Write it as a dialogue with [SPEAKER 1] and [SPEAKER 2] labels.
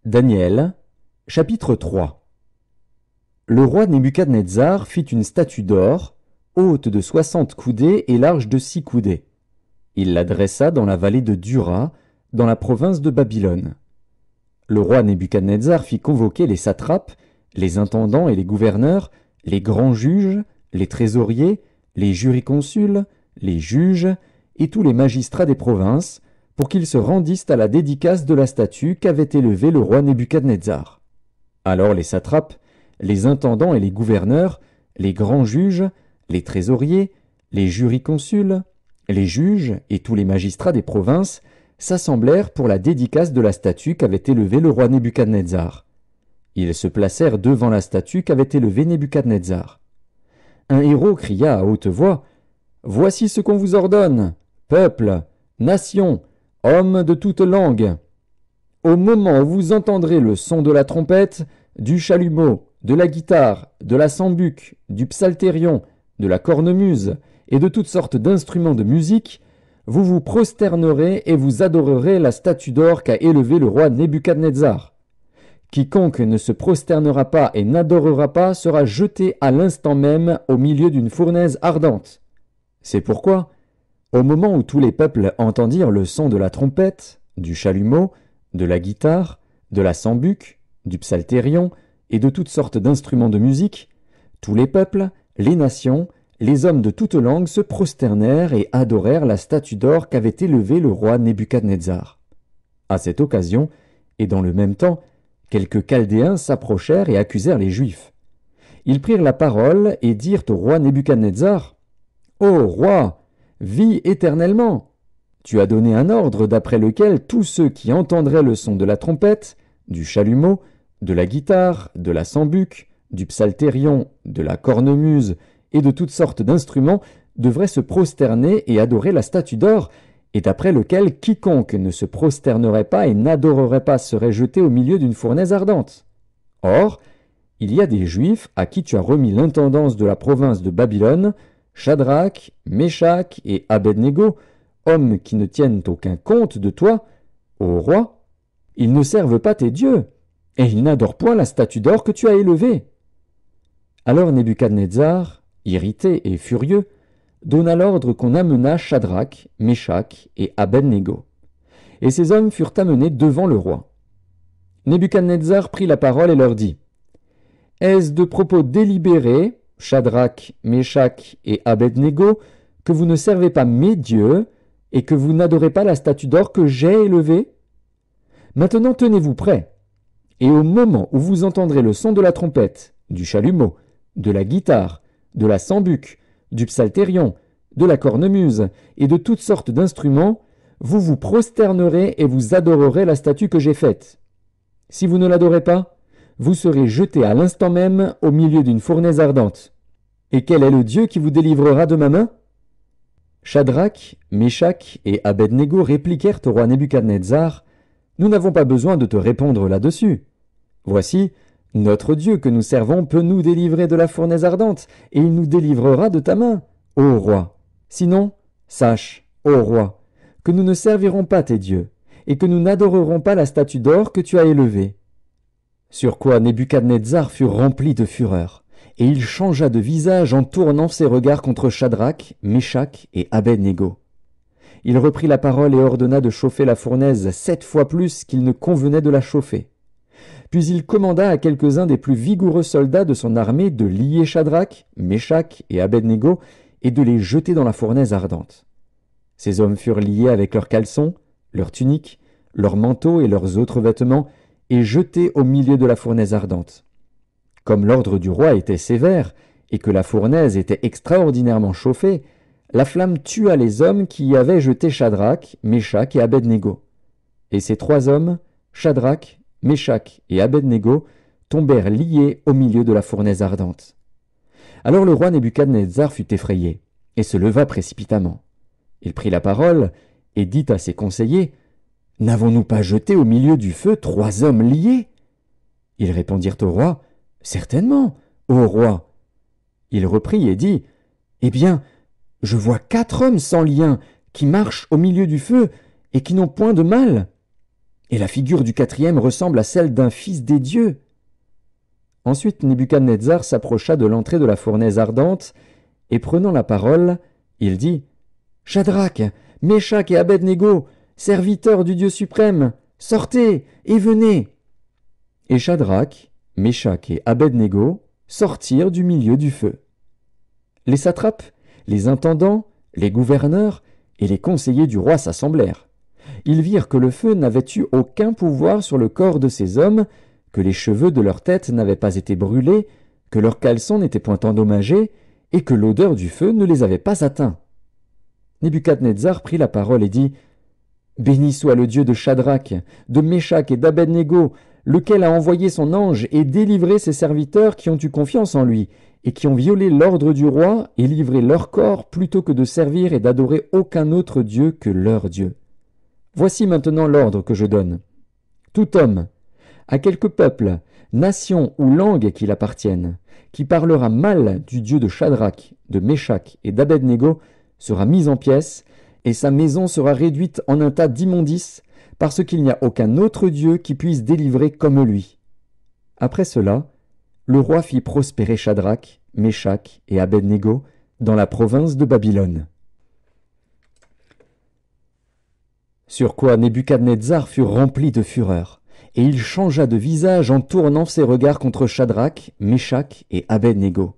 [SPEAKER 1] Daniel, chapitre 3. Le roi Nebuchadnezzar fit une statue d'or, haute de 60 coudées et large de 6 coudées. Il la dressa dans la vallée de Dura, dans la province de Babylone. Le roi Nebuchadnezzar fit convoquer les satrapes, les intendants et les gouverneurs, les grands juges, les trésoriers, les jurisconsuls, les juges et tous les magistrats des provinces, pour qu'ils se rendissent à la dédicace de la statue qu'avait élevée le roi Nebuchadnezzar. Alors les satrapes, les intendants et les gouverneurs, les grands juges, les trésoriers, les jurisconsuls, les juges et tous les magistrats des provinces s'assemblèrent pour la dédicace de la statue qu'avait élevée le roi Nebuchadnezzar. Ils se placèrent devant la statue qu'avait élevée Nebuchadnezzar. Un héros cria à haute voix « Voici ce qu'on vous ordonne, peuple, nation, hommes de toute langue. Au moment où vous entendrez le son de la trompette, du chalumeau, de la guitare, de la sambuc, du psalterion, de la cornemuse et de toutes sortes d'instruments de musique, vous vous prosternerez et vous adorerez la statue d'or qu'a élevée le roi Nebuchadnezzar. Quiconque ne se prosternera pas et n'adorera pas sera jeté à l'instant même au milieu d'une fournaise ardente. C'est pourquoi, au moment où tous les peuples entendirent le son de la trompette, du chalumeau, de la guitare, de la sambuc, du psalterion et de toutes sortes d'instruments de musique, tous les peuples, les nations, les hommes de toute langue se prosternèrent et adorèrent la statue d'or qu'avait élevée le roi Nebuchadnezzar. À cette occasion, et dans le même temps, quelques Chaldéens s'approchèrent et accusèrent les Juifs. Ils prirent la parole et dirent au roi Nebuchadnezzar « Ô roi, vis éternellement! Tu as donné un ordre d'après lequel tous ceux qui entendraient le son de la trompette, du chalumeau, de la guitare, de la sambuc, du psalterion, de la cornemuse et de toutes sortes d'instruments devraient se prosterner et adorer la statue d'or, et d'après lequel quiconque ne se prosternerait pas et n'adorerait pas serait jeté au milieu d'une fournaise ardente. Or, il y a des Juifs à qui tu as remis l'intendance de la province de Babylone, Shadrach, Meshach et Abednego, hommes qui ne tiennent aucun compte de toi, ô roi. Ils ne servent pas tes dieux, et ils n'adorent point la statue d'or que tu as élevée. » Alors Nebuchadnezzar, irrité et furieux, donna l'ordre qu'on amenât Shadrach, Meshach et Abednego. Et ces hommes furent amenés devant le roi. Nebuchadnezzar prit la parole et leur dit « Est-ce de propos délibérés, Shadrach, Meshach et Abednego, que vous ne servez pas mes dieux et que vous n'adorez pas la statue d'or que j'ai élevée? Maintenant tenez-vous prêts, et au moment où vous entendrez le son de la trompette, du chalumeau, de la guitare, de la sambuc, du psalterion, de la cornemuse et de toutes sortes d'instruments, vous vous prosternerez et vous adorerez la statue que j'ai faite. Si vous ne l'adorez pas, vous serez jeté à l'instant même au milieu d'une fournaise ardente. Et quel est le Dieu qui vous délivrera de ma main ?» Shadrach, Meshach et Abednego répliquèrent au roi Nebuchadnezzar « Nous n'avons pas besoin de te répondre là-dessus. Voici, notre Dieu que nous servons peut nous délivrer de la fournaise ardente, et il nous délivrera de ta main, ô roi. Sinon, sache, ô roi, que nous ne servirons pas tes dieux, et que nous n'adorerons pas la statue d'or que tu as élevée. » Sur quoi Nebuchadnezzar fut rempli de fureur, et il changea de visage en tournant ses regards contre Shadrach, Meshach et Abednego. Il reprit la parole et ordonna de chauffer la fournaise 7 fois plus qu'il ne convenait de la chauffer. Puis il commanda à quelques-uns des plus vigoureux soldats de son armée de lier Shadrach, Meshach et Abednego et de les jeter dans la fournaise ardente. Ces hommes furent liés avec leurs caleçons, leurs tuniques, leurs manteaux et leurs autres vêtements et jetés au milieu de la fournaise ardente. Comme l'ordre du roi était sévère et que la fournaise était extraordinairement chauffée, la flamme tua les hommes qui y avaient jeté Shadrach, Meshach et Abednego. Et ces 3 hommes, Shadrach, Meshach et Abednego, tombèrent liés au milieu de la fournaise ardente. Alors le roi Nebuchadnezzar fut effrayé et se leva précipitamment. Il prit la parole et dit à ses conseillers « N'avons-nous pas jeté au milieu du feu 3 hommes liés ?» Ils répondirent au roi « Certainement, ô roi. » Il reprit et dit « Eh bien, je vois 4 hommes sans lien qui marchent au milieu du feu et qui n'ont point de mal. » et la figure du quatrième ressemble à celle d'un fils des dieux. » Ensuite Nebuchadnezzar s'approcha de l'entrée de la fournaise ardente, et prenant la parole, il dit : « Shadrach, Meshach et Abed-Négo, serviteurs du Dieu suprême, sortez et venez. » Et Shadrach, Meshach et Abed-Négo sortirent du milieu du feu. Les satrapes, les intendants, les gouverneurs et les conseillers du roi s'assemblèrent. Ils virent que le feu n'avait eu aucun pouvoir sur le corps de ces hommes, que les cheveux de leur tête n'avaient pas été brûlés, que leurs caleçons n'étaient point endommagés, et que l'odeur du feu ne les avait pas atteints. Nebuchadnezzar prit la parole et dit : « Béni soit le Dieu de Shadrach, de Meshach et d'Abed-Négo, lequel a envoyé son ange et délivré ses serviteurs qui ont eu confiance en lui, et qui ont violé l'ordre du roi et livré leur corps plutôt que de servir et d'adorer aucun autre Dieu que leur Dieu. Voici maintenant l'ordre que je donne. Tout homme, à quelque peuple, nation ou langue qu'il appartienne, qui parlera mal du Dieu de Shadrach, de Meshach et d'Abed-Négo, sera mis en pièces, et sa maison sera réduite en un tas d'immondices, parce qu'il n'y a aucun autre Dieu qui puisse délivrer comme lui. » Après cela, le roi fit prospérer Shadrach, Meshach et Abed-Négo dans la province de Babylone. Sur quoi Nebuchadnezzar fut rempli de fureur, et il changea de visage en tournant ses regards contre Shadrach, Meshach et Abed-Négo.